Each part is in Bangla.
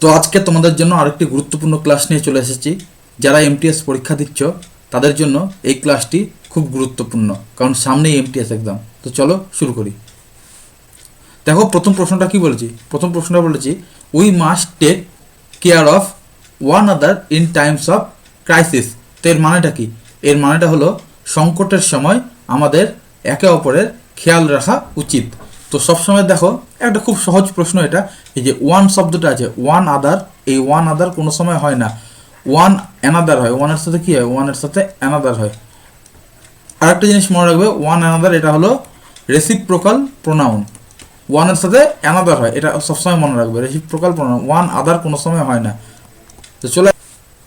তো আজকে তোমাদের জন্য আরেকটি গুরুত্বপূর্ণ ক্লাস নিয়ে চলে এসেছি। যারা এমটিএস পরীক্ষা দিচ্ছ তাদের জন্য এই ক্লাসটি খুব গুরুত্বপূর্ণ, কারণ সামনেই এমটিএস এক্সাম। তো চলো শুরু করি। দেখো প্রথম প্রশ্নটা কি বলেছি। প্রথম প্রশ্নটা বলেছি we must take care of one another in times of crisis. তো এর মানেটা কি? এর মানেটা হলো সংকটের সময় আমাদের একে অপরের খেয়াল রাখা উচিত। তো সবসময় দেখো একটা খুব সহজ প্রশ্ন এটা, এই যে ওয়ান শব্দটা আছে, ওয়ান আদার, এই ওয়ান আদার কোনো সময় হয় না, ওয়ান অ্যানাদার হয়। ওয়ানের সাথে কি হয়? ওয়ানের সাথে অ্যানাদার হয়। আরেকটা জিনিস মনে রাখবে, ওয়ান অ্যানাদার এটা হলো রেসিপ্রোকাল প্রোনাউন। ওয়ানের সাথে অ্যানাদার হয়, এটা সবসময় মনে রাখবে, রেসিপ্রোকাল প্রোনাউন। ওয়ান আদার কোনো সময় হয় না।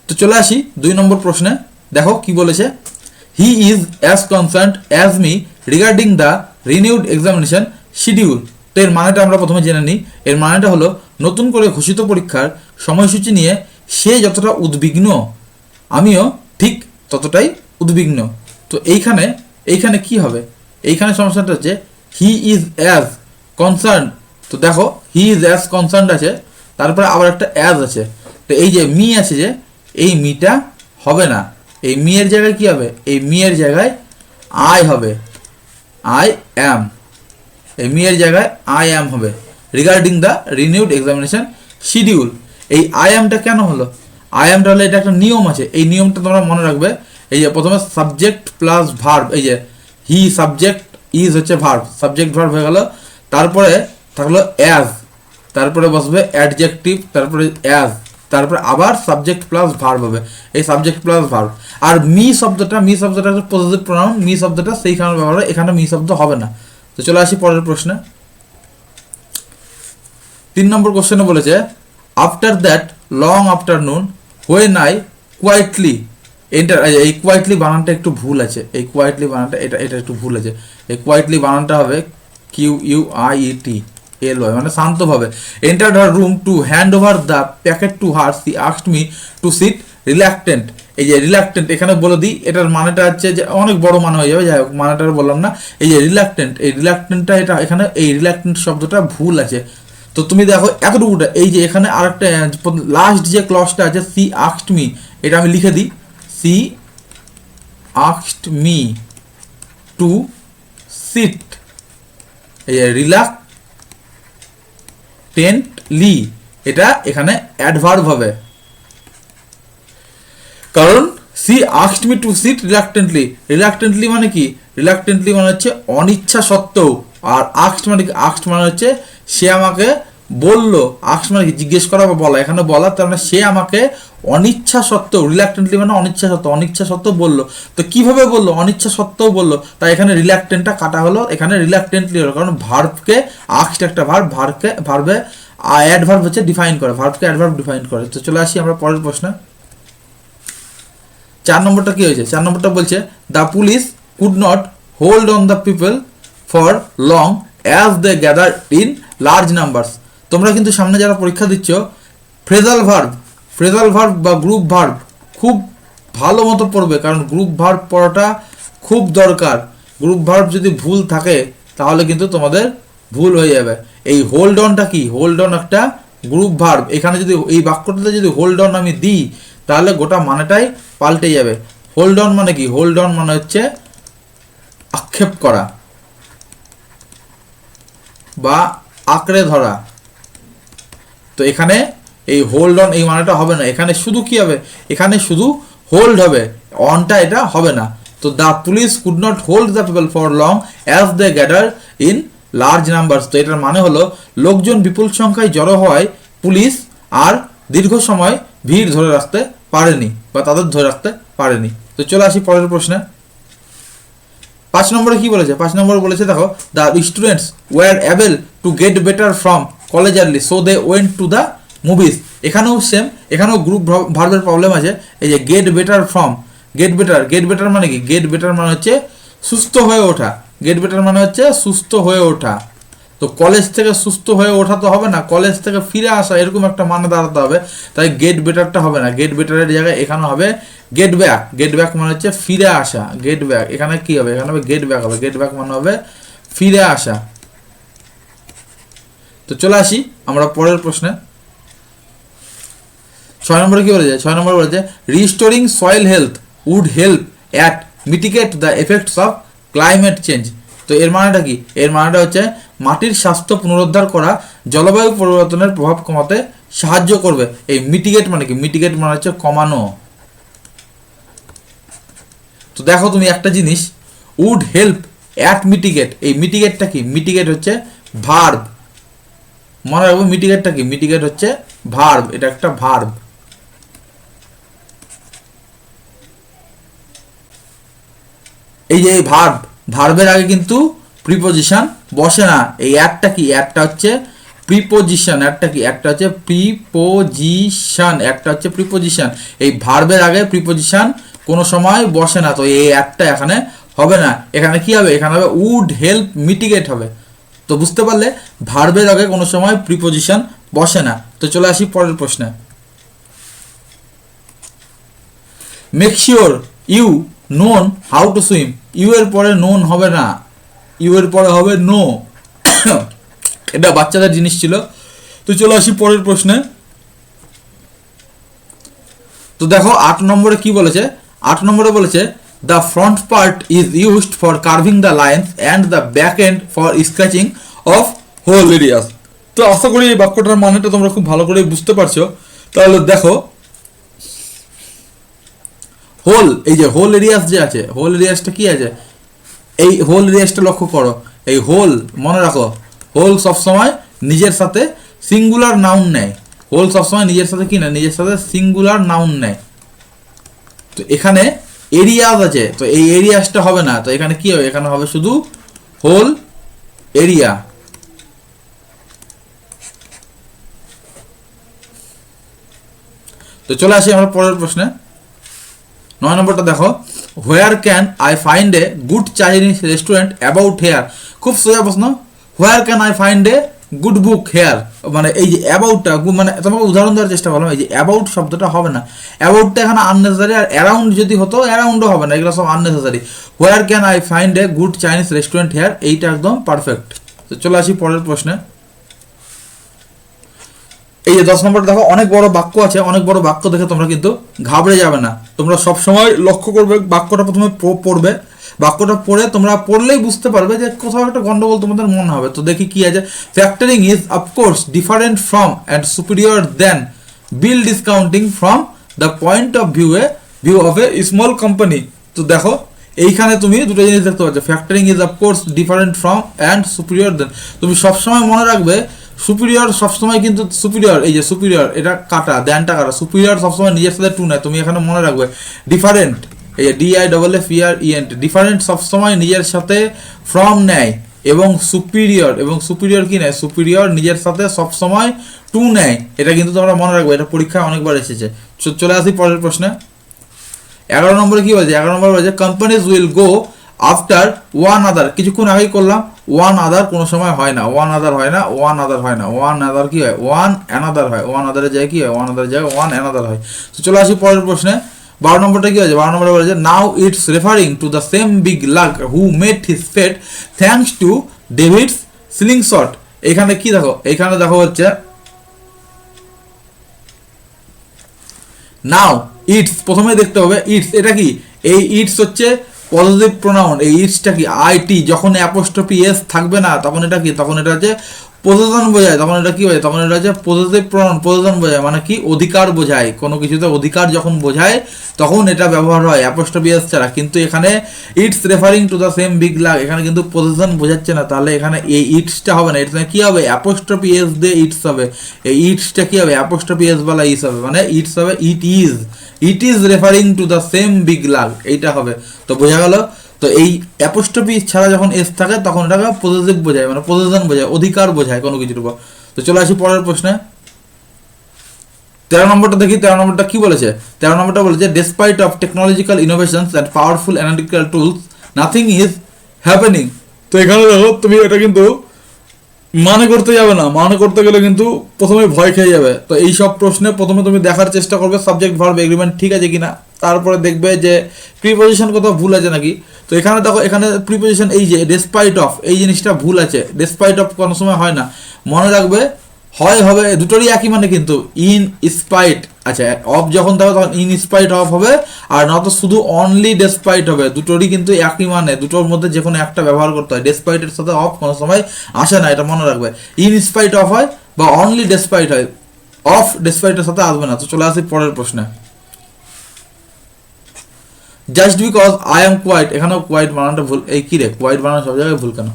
তো চলে আসি 2 নম্বর প্রশ্নে। দেখো কি বলেছে, he is as concerned as me regarding the renewed examination schedule. তো এর মানেটা আমরা প্রথমে জেনে নিই। এর মানেটা হলো নতুন করে ঘোষিত পরীক্ষার সময়সূচি নিয়ে সে যতটা উদ্বিগ্ন, আমিও ঠিক ততটাই উদ্বিগ্ন। তো এইখানে কি হবে? এইখানে সমস্যাটা হচ্ছে হি ইজ অ্যাজ কনসার্ন। তো দেখো হি ইজ অ্যাজ কনসার্ন আছে, তারপরে আবার একটা অ্যাজ আছে। তো এই যে মি আছে, যে এই মিটা হবে না, এই মি এর জায়গায় কি হবে? এই মি এর জায়গায় আই হবে, আই অ্যাম। এই মি এর জায়গায় আই অ্যাম হবে regarding the renewed examination schedule. এই আই অ্যামটা কেন হলো? আই অ্যামটা হলে এটা একটা নিয়ম আছে, এই নিয়মটা তোমরা মনে রাখবে। এই যে প্রথমে সাবজেক্ট প্লাস ভার্ব, এই যে হি সাবজেক্ট, ইজ হচ্ছে ভার্ব, সাবজেক্ট ভার্ব হয়ে গেল। তারপরে থাকলো অ্যাজ, তারপরে বসবে অ্যাডজেক্টিভ, তারপরে অ্যাজ, তারপরে আবার সাবজেক্ট প্লাস ভার্ব হবে, এই সাবজেক্ট প্লাস ভার্ব। আর মি শব্দটা একটা পজিটিভ প্রোনাউন, মি শব্দটা সেইখানে ব্যবহার হয়, এখানে মি শব্দ হবে না। তো চলে আসি পরের প্রশ্নে। 3 নম্বর কোশ্চেনে বলেছে after that long afternoon when I quietly enter. এই কোয়াইটলি বানানটা একটু ভুল আছে, এই কোয়াইটলি বানানটা এটা একটু ভুল আছে। এই কোয়াইটলি বানানটা হবে QUIETLY, মানে শান্তভাবে। Enter her room to hand over the packet to her, she asked me to sit reluctant. এই যে রিল্যাক্টেন্ট এখানে বলে দিই, এটার মানেটা হচ্ছে যে অনেক বড় মানে হয়ে যাবে, যাই হোক মানেটা বললাম না। এই যে রিল্যাক্টেন্ট, এই রিল্যাক্টেন্টটা এটা এখানে এই রিল্যাক্টেন্ট শব্দটা ভুল আছে। তো তুমি দেখো এতটুকুটা, এই যে এখানে আরেকটা লাস্ট যে ক্লজটা আছে সি আস্কড মি, এটা আমি লিখে দিই, she asked me to sit, এই যে রিল্যাক্টেন্টলি, এটা এখানে অ্যাডভার্ব হবে, কারণ she asked me to sit reluctantly. Reluctantly মানে কি? রিল্যাক্টেন্টলি মানে হচ্ছে অনিচ্ছা সত্ত্বেও, আর আস্কড মানে কি? আস্কড মানে হচ্ছে সে আমাকে বললো, আস্কড মানে কি? জিজ্ঞেস করা বা বলা, এখানে বলা, তার মানে সে আমাকে অনিচ্ছা সত্ত্বেও, রিল্যাক্টেন্টলি মানে অনিচ্ছা সত্ত্বেও বললো। তো কিভাবে বললো? অনিচ্ছা সত্ত্বেও বললো, তাই এখানে রিল্যাক্টেন্টটা কাটা হলো, এখানে রিল্যাক্টেন্টলি হলো, কারণ ভার্বকে, আস্কড একটা ভার্বে অ্যাডভার্ব হচ্ছে ডিফাইন করে, ভার্বকে অ্যাডভার্ব ডিফাইন করে। তো চলে আসি আমরা পরের প্রশ্নে। 4 নম্বরটা কি হয়েছে? 4 নম্বরটা বলছে the police could not hold on the people for long as they gather in large numbers. তোমরা কিন্তু সামনে যারা পরীক্ষা দিচ্ছ, ফ্রেজাল ভার্ব বা গ্রুপ ভার্ব খুব ভালো মতো পড়বে, কারণ গ্রুপ ভার্ব পড়াটা খুব দরকার। গ্রুপ ভার্ব যদি ভুল থাকে তাহলে কিন্তু তোমাদের ভুল হয়ে যাবে। এই হোল্ড অনটা কি? হোল্ড অন একটা গ্রুপ ভার্ব। এখানে যদি এই বাক্যটাতে যদি হোল্ড অন আমি দিই তাহলে গোটা মানেটাই পাল্টে যাবে। হোল্ড অন মানে কি? হোল্ড অন মানে হচ্ছে আক্ষেপ করা বা আঁকড়ে ধরা। তো এখানে এই হোল্ড অন এই মানেটা হবে না, এখানে শুধু কি হবে? এখানে শুধু হোল্ড হবে, অনটা এটা হবে না। তো the police could not hold the people for long as they gather in large numbers. তো এটার মানে হলো লোকজন বিপুল সংখ্যায় জড়ো হওয়ায় পুলিশ আর দীর্ঘ সময় ভিড় ধরে রাখতে পারেনি বা তাদের ধরে রাখতে পারেনি। তো চলে আসি পরের প্রশ্নে। 5 নম্বরে কি বলেছে? 5 নম্বরে বলেছে দেখো the students were able to get better from college early so they went to the movies. এখানেও সেম, এখানেও গ্রুপ ভার্বের প্রবলেম আছে। এই যে get better from, get better মানে কি? গেট বেটার মানে হচ্ছে সুস্থ হয়ে ওঠা, গেট বেটার মানে হচ্ছে সুস্থ হয়ে ওঠা। তো কলেজ থেকে সুস্থ হয়ে ওঠা তো হবে না, কলেজ থেকে ফিরে আসা, এরকম একটা মানে দাঁড়াতে হবে। তাই গেট বেটারটা হবে না, গেট বেটারের জায়গায় এখানে হবে গেট ব্যাক। গেট ব্যাক মানে হচ্ছে ফিরে আসা, গেট ব্যাক। এখানে কি হবে? এখানে হবে গেট ব্যাক হবে, গেট ব্যাক মানে হবে ফিরে আসা। তো চলে আসি আমরা পরের প্রশ্নে। 6 নম্বরে কি বলেছে, 6 নম্বরে বলেছে restoring soil health would help at mitigate the effects of climate change. তো এর মানেটা কি, এর মানেটা হচ্ছে মাটির স্বাস্থ্য পুনরুদ্ধার করা জলবায়ু পরিবর্তনের প্রভাব কমাতে সাহায্য করবে। এই মিটিগেট মানে কি, মিটিগেট মানে হচ্ছে কমানো। তো দেখো তুমি একটা জিনিস, উড হেল্প অ্যাট মিটিগেট, এই মিটিগেটটা কি, মিটিগেট হচ্ছে ভার্ব, মনে রাখবো মিটিগেটটা কি, মিটিগেট হচ্ছে ভার্ব, এটা একটা ভার্ব। এই যে ভার্ব, ভার্বের আগে কিন্তু প্রিপোজিশন বসে না। এই অ্যাডটা কি, অ্যাডটা হচ্ছে প্রিপোজিশন, অ্যাডটা কি, একটা হচ্ছে প্রিপোজিশন, একটা হচ্ছে প্রিপোজিশন। এই ভার্বের আগে প্রিপোজিশন কোনো সময় বসে না, তো এই অ্যাডটা এখানে হবে না। এখানে কি হবে, এখানে হবে উড হেল্প মিটিগেট হবে। তো বুঝতে পারলে ভার্বের আগে কোনো সময় প্রিপোজিশন বসে না। তো চলে আসি পরের প্রশ্নে। Make sure you known how to swim, you এর পরে নোন হবে না, ইউ এর পরে হবে নো। এটা বাচ্চাদের জিনিস ছিল। তো চলে আসি পরের প্রশ্নে। তো দেখো 8 নম্বরে কি বলেছে, 8 নম্বরে বলেছে the front part is used for carving the lines and the back end for scratching of whole areas. তো আশা করি এই বাক্যটার মানেটা তোমরা খুব ভালো করে বুঝতে পারছো। তাহলে দেখো হোল, এই যে হোল এরিয়াস যে আছে, হোল এরিয়াসটা কি আছে, এই হোল এরিয়াসটা লক্ষ্য করো। এই হোল মনে রাখো, হোল সবসময় নিজের সাথে সিঙ্গুলার নাউন নেয়, হোল সবসময় নিজের সাথে কি না, নিজের সাথে সিঙ্গুলার নাউন নেয়। তো এখানে এরিয়াস আছে, তো এই এরিয়াসটা হবে না, তো এখানে কি হবে, এখানে হবে শুধু হোল এরিয়া। তো চলে আসি আমরা পরের প্রশ্নে। 9 নম্বরটা দেখো, where can I find a good Chinese restaurant about here. খুব সোজা প্রশ্ন, where can I find a good book here, মানে এই যে অ্যাবাউটটা, মানে তোমাকে উদাহরণ দেওয়ার চেষ্টা করলাম। এই যে অ্যাবাউট শব্দটা হবে না, অ্যাবাউটটা এখানে আননেসেসারি, আর অ্যারাউন্ড যদি হতো অ্যারাউন্ডও হবে না, এগুলো সব unnecessary. Where can I find a good Chinese restaurant here, এইটা একদম পারফেক্ট। তো চলে আসি পরের প্রশ্নে। এই যে 10 নম্বর দেখো, অনেক বড় বাক্য আছে, অনেক বড় বাক্য দেখে তোমরা কিন্তু ঘাবড়ে যাবে না। তোমরা সব সময় লক্ষ্য করবে, বাক্যটা প্রথমে পড়বে, বাক্যটা পড়ে তোমরা পড়লেই বুঝতে পারবে যে কোথাও একটা গন্ডগোল তোমাদের মনে হবে। তো দেখি কি আছে, factoring is of course different from and superior than bill discounting from the point of view of a small company. তো দেখো এইখানে তুমি দুটো জিনিস দেখতে পাচ্ছ, factoring is of course different from and superior than. তুমি সবসময় মনে রাখবে সুপিরিয়র সবসময় কিন্তু সুপিরিয়র, এই যে সুপিরিয়র এটা কাটা, দেনটা কাটা, সুপিরিয়র সবসময় নিজের সাথে টু নেয়। তুমি এখানে মনে রাখবে ডিফারেন্ট, এই যে DIFFERENT, ডিফারেন্ট সবসময় নিজের সাথে ফ্রম নেয়, এবং সুপিরিয়র কি নেয়, সুপিরিয়র নিজের সাথে সবসময় টু নেয়। এটা কিন্তু তোমরা মনে রাখবে, এটা পরীক্ষায় অনেকবার এসেছে। চলে আসি পরের প্রশ্নে। 11 নম্বরে কি বলছে, 11 নম্বরে বলছে companies will go after one other. কিছুক্ষণ আগেই করলাম, ওয়ান আদার কোনো সময় হয় না, ওয়ান আদার হয় না, ওয়ান আদার হয় না, ওয়ান আদার কি হয়, ওয়ান অ্যানাদার হয়, ওয়ান আদারের জায়গায় কি হয়, ওয়ান আদারের জায়গায় ওয়ান অ্যানাদার হয়। তো চলে আসি পরের প্রশ্নে। 12 নম্বরটা কি হয়েছে, 12 নম্বরে বলেছে now it's referring to the same big luck who made his fate thanks to David's slingshot. এখানে কি দেখো, এখানে দেখো হচ্ছে নাও ইটস, প্রথমে দেখতে হবে ইটস, এটা কি, এই ইটস হচ্ছে পজিটিভ প্রোনাউন। এই ইটসটা কি, আইটি, যখন অ্যাপোস্ট্রফি এস থাকবে না তখন এটা কি, তখন এটা হচ্ছে পজিশন বোঝায়, তখন এটা কি হয়, তখন এটা হচ্ছে পজিটিভ প্রোনাউন, পজিশন বোঝায়, মানে কি অধিকার বোঝায়, কোনো কিছুতে অধিকার যখন বোঝায় তখন এটা ব্যবহার হয় অ্যাপোস্ট্রফি এস ছাড়া। কিন্তু এখানে it's referring to the same big lakh, এখানে কিন্তু পজিশন বোঝাচ্ছে না, তাহলে এখানে এই ইটসটা হবে না, এটা কি হবে, অ্যাপোস্ট্রফি এস দিয়ে ইটস হবে। এই ইটসটা কি হবে, অ্যাপোস্ট্রফি এস বলা ইস হবে, মানে ইটস হবে it is referring to the same big lakh, এইটা হবে। তো বোঝা গেল। তো এই অ্যাপোস্ট্রফি ছাড়া যখন এস থাকে তখন এটাকে পজিটিভ বোঝায়, মানে পজিশন বোঝায়, অধিকার বোঝায় কোনো কিছুর উপর। তো চলে আসি পরের প্রশ্নে। 13 নম্বরটা দেখি, 13 নম্বরটা কি বলেছে, 13 নম্বরটা বলেছে despite of technological innovations and powerful analytical tools nothing is happening. তো এখানে দেখো তুমি এটা কিন্তু মানে করতে যাবে না, মানে করতে গেলে কিন্তু প্রথমে ভয় খেয়ে যাবে। তো এই সব প্রশ্নে প্রথমে তুমি দেখার চেষ্টা করবে সাবজেক্ট ভার্ব এগ্রিমেন্ট ঠিক আছে কিনা, তারপরে দেখবে যে প্রিপোজিশন কোথাও ভুল আছে নাকি। তো এখানে দেখো, এখানে প্রিপোজিশন এই যে ডেসপাইট অফ, এই জিনিসটা ভুল আছে, ডেসপাইট অফ কোনো সময় হয় না, মনে রাখবে হয় হবে, দুটোরই একই মানে কিন্তু ইন স্পাইট। আচ্ছা, অফ যখন থাকবে তখন ইন স্পাইট অফ হবে, আর নয়তো শুধু অনলি ডেসপাইট হবে। দুটোরই কিন্তু একই মানে, দুটোর মধ্যে যে কোনো একটা ব্যবহার করতে হয়। ডেসপাইটের সাথে অফ কোনো সময় আসে না, এটা মনে রাখবে। ইন স্পাইট অফ হয় বা অনলি ডেসপাইট হয়, অফ ডেসপাইটের সাথে আসবে না। তো চলে আসি পরের প্রশ্নে। Just because I am quite, এখানেও কোয়াইট বানানটা ভুল। এই কি রে, কোয়াইট বানান সব জায়গায় ভুল কেন?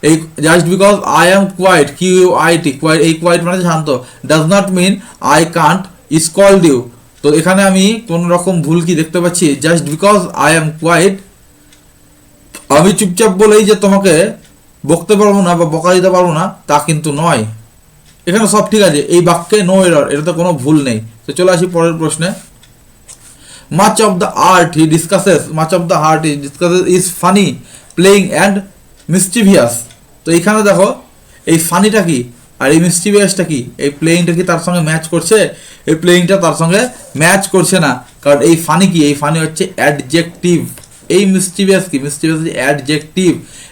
এই just because I am quiet, QUIT, quiet, এই কোয়াইট মানে শান্ত, does not mean I can't scold you. তো এখানে আমি কোন রকম ভুল কি দেখতে পাচ্ছি? Just because I am quiet, আমি চুপচাপ বলেই যে তোমাকে বকতে পারবো না বা বকা দিতে পারবো না তা কিন্তু নয়। এখানে সব ঠিক আছে, এই বাক্যে নো এরর, এটাতে কোনো ভুল নেই। তো চলে আসি পরের প্রশ্নে। Much of the art he discusses is funny, playing and mischievous. তো এইখানে দেখো, এই ফানিটা কি আর এই মিসচিভিয়াসটা কি? এই প্লেইংটা কি তার সঙ্গে ম্যাচ করছে? এই প্লেইংটা তার সঙ্গে ম্যাচ করছে না, কারণ এই ফানি কি? এই ফানি হচ্ছে অ্যাডজেক্টিভ। এই মিসচিভিয়াস কি? মিসচিভিয়াস হচ্ছে অ্যাডজেক্টিভ।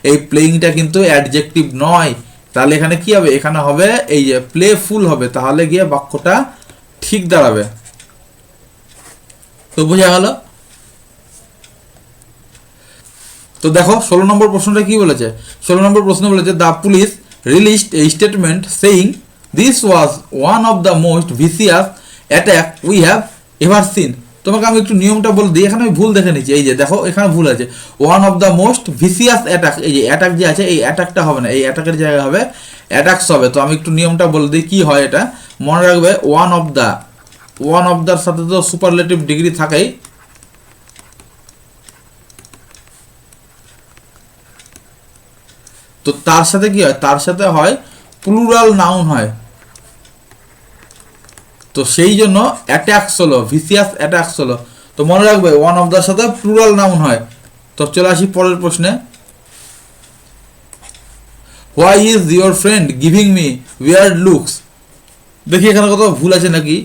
এই প্লেইংটা কিন্তু অ্যাডজেক্টিভ নয়। তাহলে এখানে কি হবে? এখানে হবে এই যে প্লেফুল হবে, তাহলে গিয়ে বাক্যটা ঠিক দাঁড়াবে। তো বোঝা গেল? তো দেখো 16 নম্বর প্রশ্নটা কি বলেছে? 16 নম্বর প্রশ্ন বলেছে, the police released A statement saying this was one of the most vicious attack we have ever seen. তোমাকে আমি একটু নিয়মটা বলে দিই, এখানে আমি ভুল দেখে নিচ্ছি। এই যে দেখো, এখানে ভুল আছে, one of the most vicious attack. এই যে অ্যাটাক যে আছে, এই অ্যাটাকটা হবে না, এই অ্যাটাকের জায়গায় হবে অ্যাটাকস হবে। তো আমি একটু নিয়মটা বলে দিই কি হয় এটা, মনে রাখবে। ওয়ান অফ দ্যার সাথে তো সুপারলেটিভ ডিগ্রি থাকেই। তো তার সাথে কি হয়? তার সাথে হয় প্লুরাল নাউন হয়। তো সেই জন্য অ্যাটাকস হলো, ভিসিয়াস অ্যাটাকস হলো। তো মনে রাখবে ওয়ান অফ দ্যার সাথে প্লুরাল নাউন হয়। তো চলে আসি পরের প্রশ্নে। Why is your friend giving me weird looks? দেখি এখানে কোথাও ভুল আছে নাকি।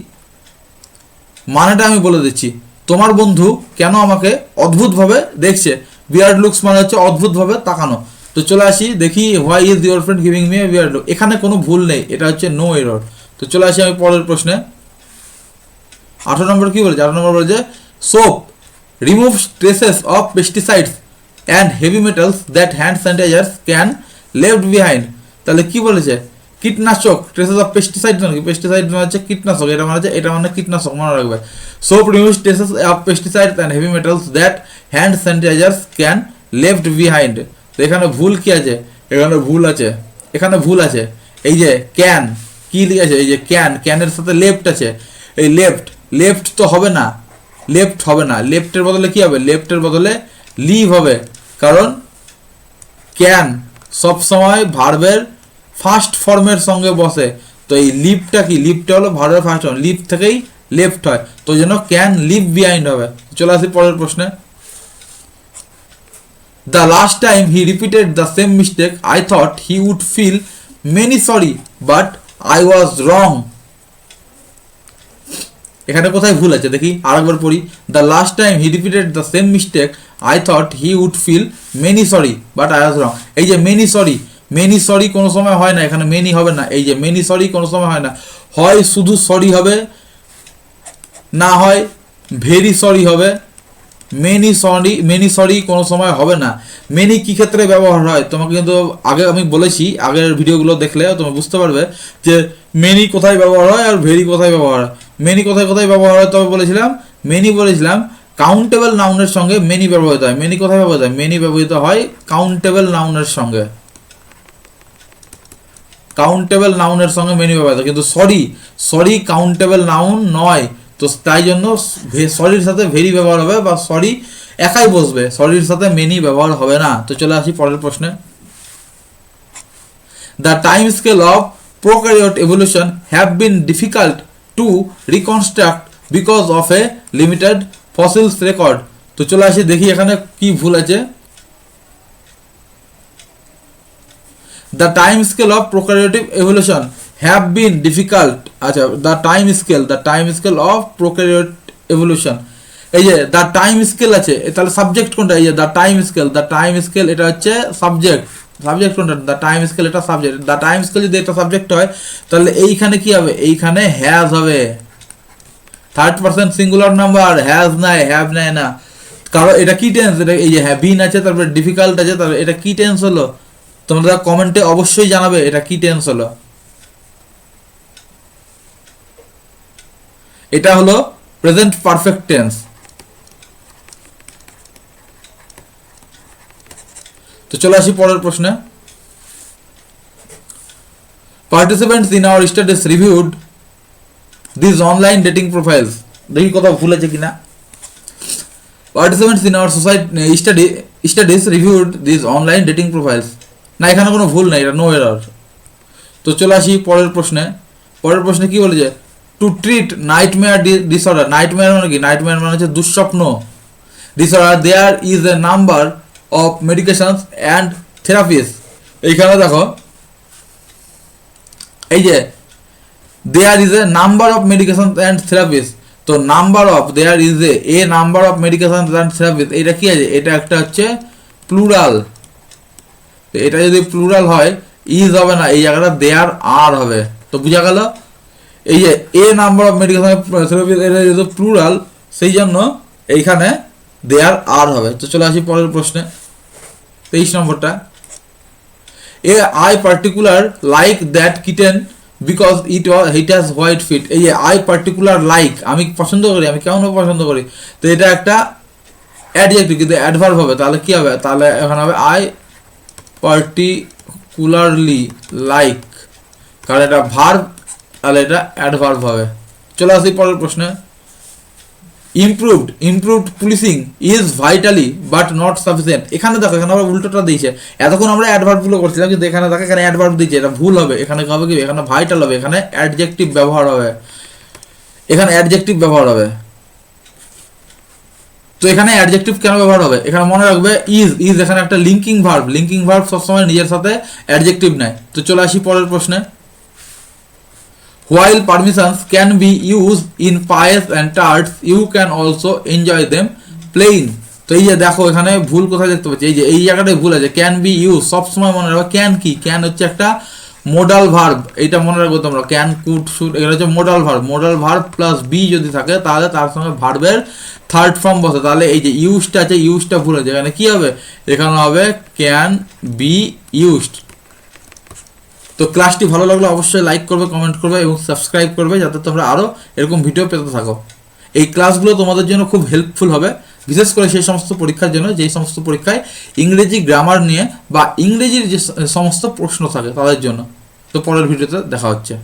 মানেটা আমি বলে দিচ্ছি, তোমার বন্ধু কেন আমাকে অদ্ভুতভাবে দেখছে। উইয়ার্ড লুকস মানে হচ্ছে অদ্ভুতভাবে তাকানো। তো চলে আসি, দেখি why is your friend giving me weird look, এখানে কোনো ভুল নেই, এটা হচ্ছে নো এরর। তো চলে আসি আমি পরের প্রশ্নে। 18 নম্বর কি বলেছে? 18 নম্বর বলেছে, soap removes traces of pesticides and heavy metals that hand sanitisers can left behind. তাহলে কি বলেছে? কীটনাশক, ট্রেসেস অফ পেস্টিসাইড মানে কি? পেস্টিসাইড মানে হচ্ছে কীটনাশক, এটা মানে হচ্ছে, এটা মানে কীটনাশক, মনে রাখবে। Soap removes traces of pesticides and heavy metals that hand sanitisers can left behind. তো এখানে ভুল কি আছে? এখানে ভুল আছে, এখানে ভুল আছে। এই যে ক্যান কি লিখেছে? এই যে ক্যানের সাথে লেফট আছে। এই লেফট তো হবে না, লেফট হবে না। লেফটের বদলে কি হবে? লেফটের বদলে লিভ হবে, কারণ ক্যান সবসময় ভার্বের ফার্স্ট ফর্মের সঙ্গে বসে। তো এই লিভটা কি? লিভটা হলো ভার্বের ফার্স্ট ফর্ম, লিভ থেকেই লেফট হয়, তো জন্য ক্যান লিভ বিহাইন্ড হবে। চলে আসি পরের প্রশ্নে। The last time he repeated the same mistake, I thought he would feel many sorry, but I was wrong. এখানে কোথায় ভুল আছে দেখি, আরেকবার পড়ি। The last time he repeated the same mistake, I thought he would feel many sorry but I was wrong. এই যে মেনি সরি কোনো সময় হয় না, এখানে মেনি হবে না। এই যে মেনি সরি কোনো সময় হয় না, হয় শুধু সরি হবে, না হয় ভেরি সরি হবে। মেনি সরি কোনো সময় হবে না। মেনি কি ক্ষেত্রে ব্যবহার হয় তোমাকে কিন্তু আগে আমি বলেছি, আগের ভিডিওগুলো দেখলে তুমি বুঝতে পারবে যে মেনি কোথায় ব্যবহার হয় আর ভেরি কোথায় ব্যবহার হয়। মেনি কোথায় কোথায় ব্যবহার হয় তবে বলেছিলাম, বলেছিলাম কাউন্টেবল নাউনের সঙ্গে মেনি ব্যবহৃত হয়। মেনি কোথায় ব্যবহৃত হয়? মেনি ব্যবহৃত হয় কাউন্টেবল নাউনের সঙ্গে, কাউন্টেবল নাউনের সঙ্গে মেনি ব্যবহৃত। কিন্তু সরি কাউন্টেবল নাউন নয়, তো তাই জন্য সরির সাথে ভেরি ব্যবহার হবে, বা সরি একাই বসবে, সরির সাথে মেনি ব্যবহার হবে না। তো চলে আসি পরের প্রশ্নে। The time scale of prokaryote evolution have been difficult to reconstruct because of a limited fossils record. তো চলে আসি, দেখি এখানে কি ভুল আছে। The time scale of prokaryotic evolution have been difficult. আচ্ছা, the time scale of prokaryotic evolution, এই যে the time scale আছে, তাহলে সাবজেক্ট কোনটা? এই যে the time scale এটা হচ্ছে সাবজেক্ট, সাবজেক্ট কোনটা, দ্য টাইম স্কেল এটা সাবজেক্ট। দ্য টাইম স্কেল যদি একটা সাবজেক্ট হয় তাহলে এইখানে কি হবে, এইখানে হ্যাজ হবে। Third person singular number, has নাই, হ্যাভ নাই না, কারণ এটা কি টেন্স, এটা এই যে হ্যাভিন আছে, তারপরে ডিফিকাল্ট আছে, তারপরে এটা কি টেন্স হলো, তোমরা কমেন্টে অবশ্যই জানাবে এটা কি টেন্স হলো। এটা হলো প্রেজেন্ট পারফেক্ট টেন্স। তো চলে আসি পরের প্রশ্নে। Participants in our studies reviewed this online dating profiles, দেখি কোথাও ভুল আছে কিনা। Participants in our studies reviewed this online dating profiles, না এখানে কোনো ভুল নেই, এটা নো এরর। তো চলে আসি পরের প্রশ্নে। পরের প্রশ্নে কি বলেছে, to treat nightmare disorder, nightmare মানে কি, নাইটমেয়ার মানে হচ্ছে দুঃস্বপ্ন, disorder there is a number of medications and therapies. এইখানে দেখো এই যে there is a number of medication and therapies, তো number of there is a number of medication and therapies, এটা কি আছে, এটা একটা হচ্ছে প্লুরাল। তো এটা যদি প্লুরাল হয় ইজ হবে না, এই জায়গাটা দেয়ার আর হবে। তো বুঝা গেল, এই যে এ নাম্বার অফ মেডিকেশন থেরাপিস এটা যেহেতু প্লুরাল সেই জন্য এইখানে দেয়ার আর হবে। তো চলে আসি পরের প্রশ্নে, 23 নম্বরটা। A I particular like that kitten because it has white feet, এই যে আই পার্টিকুলার লাইক, আমি পছন্দ করি, আমি কেমন পছন্দ করি, তো এটা একটা অ্যাডজেক্টিভ কিন্তু অ্যাডভার্ব হবে, তাহলে কি হবে, তাহলে এখানে হবে আই পার্টিকুলারলি লাইক, কারণ এটা ভার্ব, তাহলে এটা অ্যাডভার্ব হবে। চলে আসি পরের প্রশ্নে। Improved policing is vitally but not sufficient, এখানে দেখো এখানে আবার উল্টোটা দিয়েছে, এতক্ষণ আমরা অ্যাডভার্বগুলো করছিলাম কিন্তু এখানে দেখো এখানে অ্যাডভার্ব দিয়েছে, এটা ভুল হবে, এখানে হবে কি, এখানে ভাইটাল হবে, এখানে অ্যাডজেক্টিভ ব্যবহার হবে, এখানে অ্যাডজেক্টিভ ব্যবহার হবে। তো এখানে অ্যাডজেক্টিভ কেন ব্যবহার হবে, এখানে মনে রাখবে ইজ এখানে একটা লিঙ্কিং ভার্ব সবসময় নিজের সাথে অ্যাডজেক্টিভ নেয়। তো চলে আসি পরের প্রশ্নে। While permissions can be used in pies and tarts, you can also enjoy them plain. তো এই যে দেখো এখানে ভুল কোথায় দেখতে পাচ্ছি, এই যে এই জায়গাটায় ভুল আছে, ক্যান বি ইউজ, সবসময় মনে রাখবে ক্যান কি, ক্যান হচ্ছে একটা মোডাল ভার্ব, এইটা মনে রাখবো তোমরা, ক্যান কুড শুড এগুলো হচ্ছে মোডাল ভার্ব প্লাস বি যদি থাকে তাহলে তার সঙ্গে ভার্বের থার্ড ফর্ম বসে, তাহলে এই যে ইউজটা আছে ইউজটা ভুল আছে, এখানে কি হবে, এখানে হবে ক্যান বি ইউজড। তো ক্লাসটি ভালো লাগলে অবশ্যই লাইক করবে, কমেন্ট করবে এবং সাবস্ক্রাইব করবে যাতে তোমরা আরও এরকম ভিডিও পেতে থাকো। এই ক্লাসগুলো তোমাদের জন্য খুব হেল্পফুল হবে, বিশেষ করে সেই সমস্ত পরীক্ষার জন্য যেই সমস্ত পরীক্ষায় ইংরেজি গ্রামার নিয়ে বা ইংরেজির যে সমস্ত প্রশ্ন থাকে তাদের জন্য। তো পরের ভিডিওতে দেখা হচ্ছে।